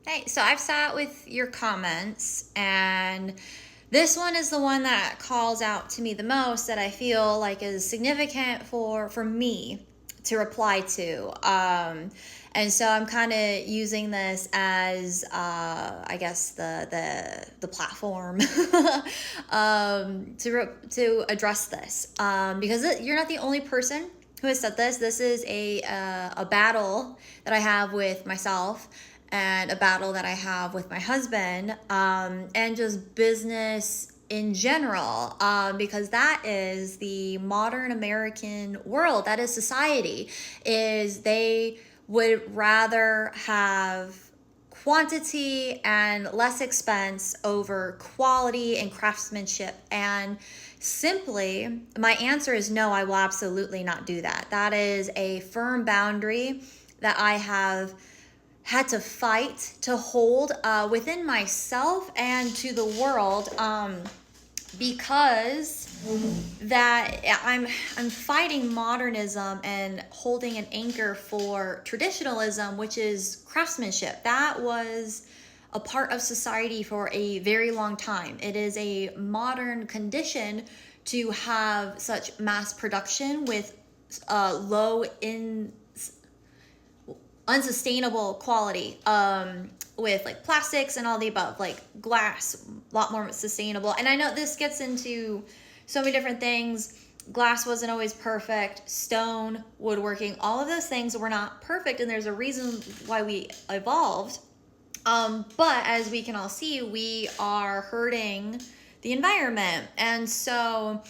Hey, so I've sat with your comments, and this one is the one that calls out to me the most, that I feel like is significant for me to reply to. And so I'm kind of using this as, I guess, the platform to address this, because you're not the only person who has said this. This is a battle that I have with myself, and a battle that I have with my husband, and just business in general, because that is the modern American world. That is society. Is they would rather have quantity and less expense over quality and craftsmanship. And simply, my answer is no, I will absolutely not do that. That is a firm boundary that I have had to fight to hold within myself and to the world, because that I'm fighting modernism and holding an anchor for traditionalism, which is craftsmanship. That was a part of society for a very long time. It is a modern condition to have such mass production with low in unsustainable quality, with like plastics and all the above. Like glass, a lot more sustainable. And I know this gets into so many different things. Glass wasn't always perfect. Stone, woodworking, all of those things were not perfect, and there's a reason why we evolved. But as we can all see, we are hurting the environment. And so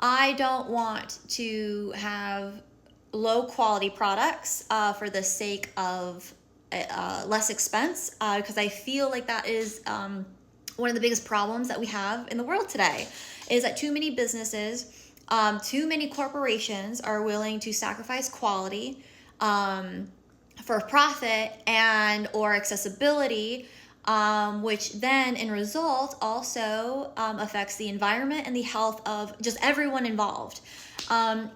I don't want to have low quality products for the sake of less expense, because I feel like that is one of the biggest problems that we have in the world today, is that too many businesses, too many corporations are willing to sacrifice quality for profit and or accessibility, which then in result also affects the environment and the health of just everyone involved.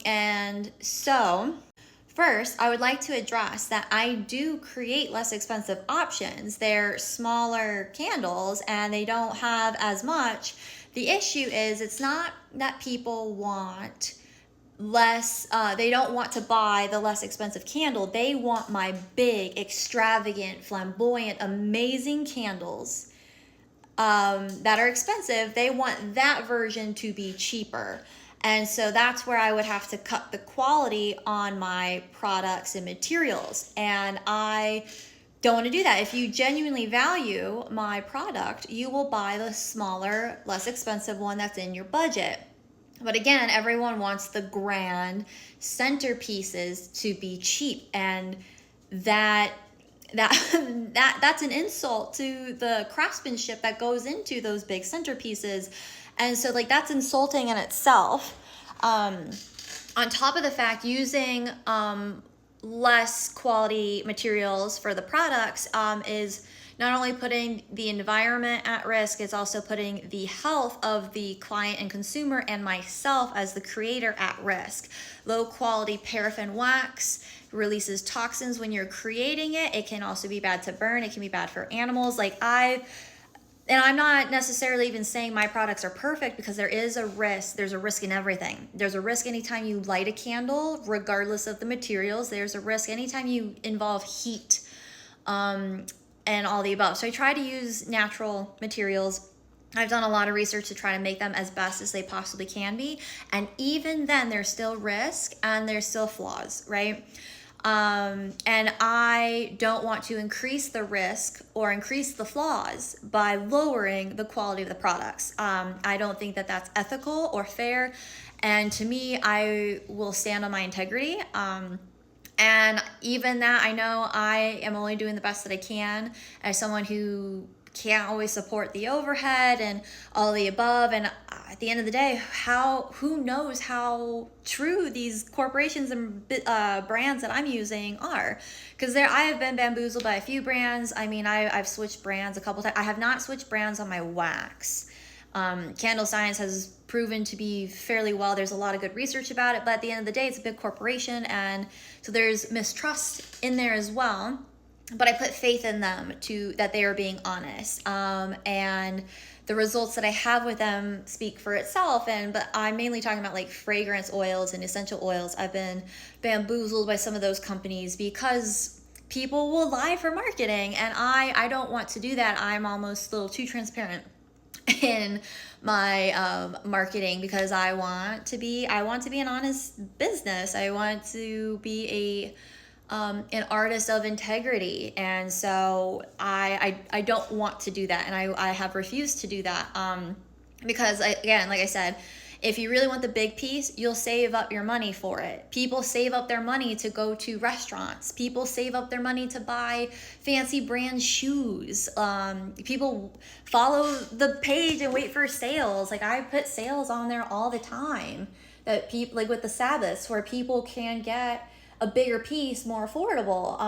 And so first, I would like to address that I do create less expensive options. They're smaller candles and they don't have as much. The issue is, it's not that people want less, they don't want to buy the less expensive candle. They want my big, extravagant, flamboyant, amazing candles that are expensive. They want that version to be cheaper. And so that's where I would have to cut the quality on my products and materials. And I don't want to do that. If you genuinely value my product, you will buy the smaller, less expensive one that's in your budget. But again, everyone wants the grand centerpieces to be cheap, and that's an insult to the craftsmanship that goes into those big centerpieces. And so like that's insulting in itself. On top of the fact, using less quality materials for the products is not only putting the environment at risk, it's also putting the health of the client and consumer and myself as the creator at risk. Low quality paraffin wax releases toxins when you're creating it. It can also be bad to burn. It can be bad for animals. And I'm not necessarily even saying my products are perfect, because there is a risk. There's a risk in everything. There's a risk anytime you light a candle, regardless of the materials. There's a risk anytime you involve heat, and all the above. So I try to use natural materials. I've done a lot of research to try to make them as best as they possibly can be. And even then, there's still risk and there's still flaws, right? And I don't want to increase the risk or increase the flaws by lowering the quality of the products. I don't think that that's ethical or fair. And to me, I will stand on my integrity. And even that, I know I am only doing the best that I can as someone who can't always support the overhead and all the above. And at the end of the day, who knows how true these corporations and brands that I'm using are? Because I have been bamboozled by a few brands. I mean, I've switched brands a couple times. I have not switched brands on my wax. Candle Science has proven to be fairly well. There's a lot of good research about it, but at the end of the day, it's a big corporation, and so there's mistrust in there as well. but I put faith in them that they are being honest. And the results that I have with them speak for itself. But I'm mainly talking about like fragrance oils and essential oils. I've been bamboozled by some of those companies because people will lie for marketing, and I don't want to do that. I'm almost a little too transparent in my marketing, because I want to be an honest business. I want to be an artist of integrity, and so I don't want to do that, and I have refused to do that, because again, like I said, if you really want the big piece, you'll save up your money for it. People save up their money to go to restaurants. People save up their money to buy fancy brand shoes. People follow the page and wait for sales. Like, I put sales on there all the time, that people, like with the Sabbaths, where people can get a bigger piece more affordable.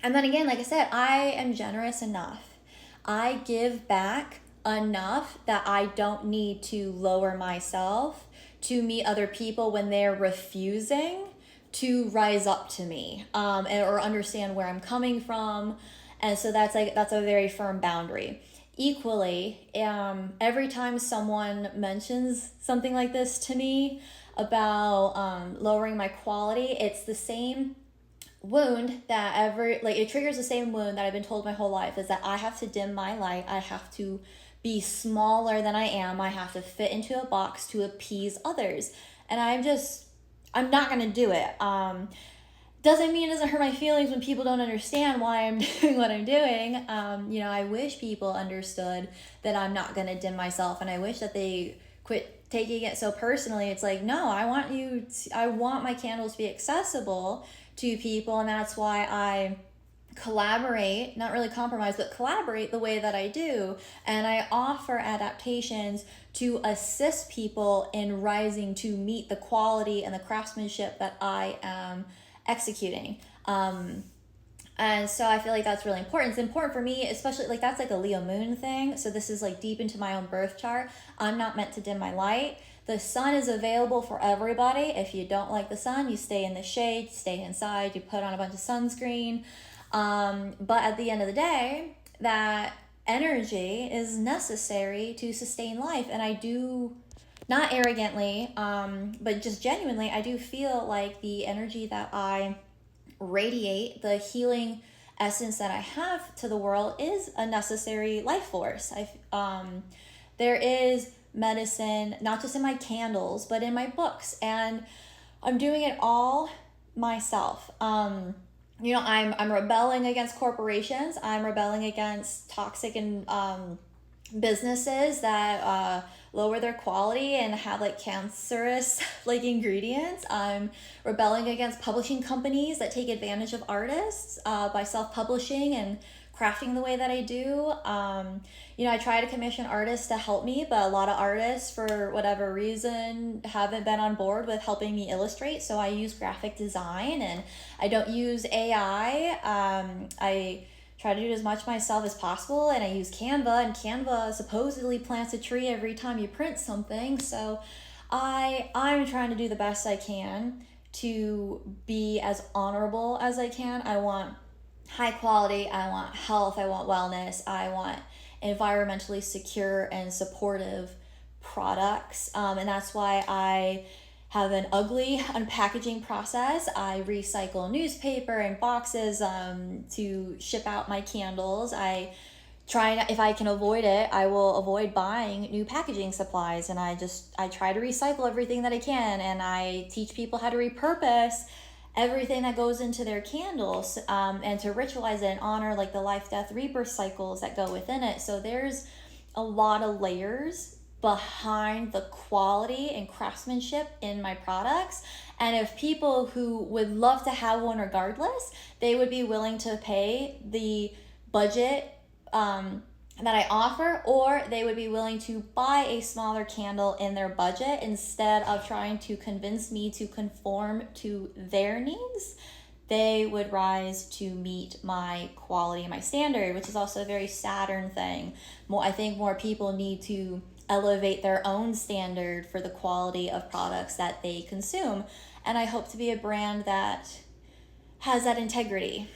And then again, like I said, I am generous enough. I give back enough that I don't need to lower myself to meet other people when they're refusing to rise up to me, or understand where I'm coming from. And so that's a very firm boundary. Equally, every time someone mentions something like this to me about lowering my quality, it's the same wound that it triggers the same wound that I've been told my whole life, is that I have to dim my light. I have to be smaller than I am. I have to fit into a box to appease others. And I'm not going to do it. Doesn't mean it doesn't hurt my feelings when people don't understand why I'm doing what I'm doing. I wish people understood that I'm not going to dim myself, and I wish that they quit taking it so personally. It's like, no, I want my candles to be accessible to people, and that's why I collaborate, not really compromise, but collaborate the way that I do. And I offer adaptations to assist people in rising to meet the quality and the craftsmanship that I am executing. And so I feel like that's really important. It's important for me, especially like that's like a Leo moon thing. So this is like deep into my own birth chart. I'm not meant to dim my light. The sun is available for everybody. If you don't like the sun, you stay in the shade, stay inside, you put on a bunch of sunscreen. But at the end of the day, that energy is necessary to sustain life. And I do, not arrogantly, but just genuinely, I do feel like the energy that I radiate, the healing essence that I have to the world, is a necessary life force. There is medicine, not just in my candles, but in my books, and I'm doing it all myself. I'm rebelling against corporations. I'm rebelling against toxic and businesses that lower their quality and have like cancerous like ingredients. I'm rebelling against publishing companies that take advantage of artists by self-publishing and crafting the way that I do. I try to commission artists to help me, but a lot of artists, for whatever reason, haven't been on board with helping me illustrate. So I use graphic design, and I don't use AI. I try to do as much myself as possible, and I use Canva, and Canva supposedly plants a tree every time you print something. So I'm trying to do the best I can to be as honorable as I can. I want high quality, I want health, I want wellness, I want environmentally secure and supportive products. And that's why I have an ugly unpackaging process. I recycle newspaper and boxes to ship out my candles. If I can avoid it, I will avoid buying new packaging supplies. And I try to recycle everything that I can. And I teach people how to repurpose everything that goes into their candles, and to ritualize it and honor like the life, death, rebirth cycles that go within it. So there's a lot of layers behind the quality and craftsmanship in my products. And if people who would love to have one regardless, they would be willing to pay the budget that I offer, or they would be willing to buy a smaller candle in their budget instead of trying to convince me to conform to their needs. They would rise to meet my quality and my standard, which is also a very Saturn thing. I think more people need to elevate their own standard for the quality of products that they consume. And I hope to be a brand that has that integrity.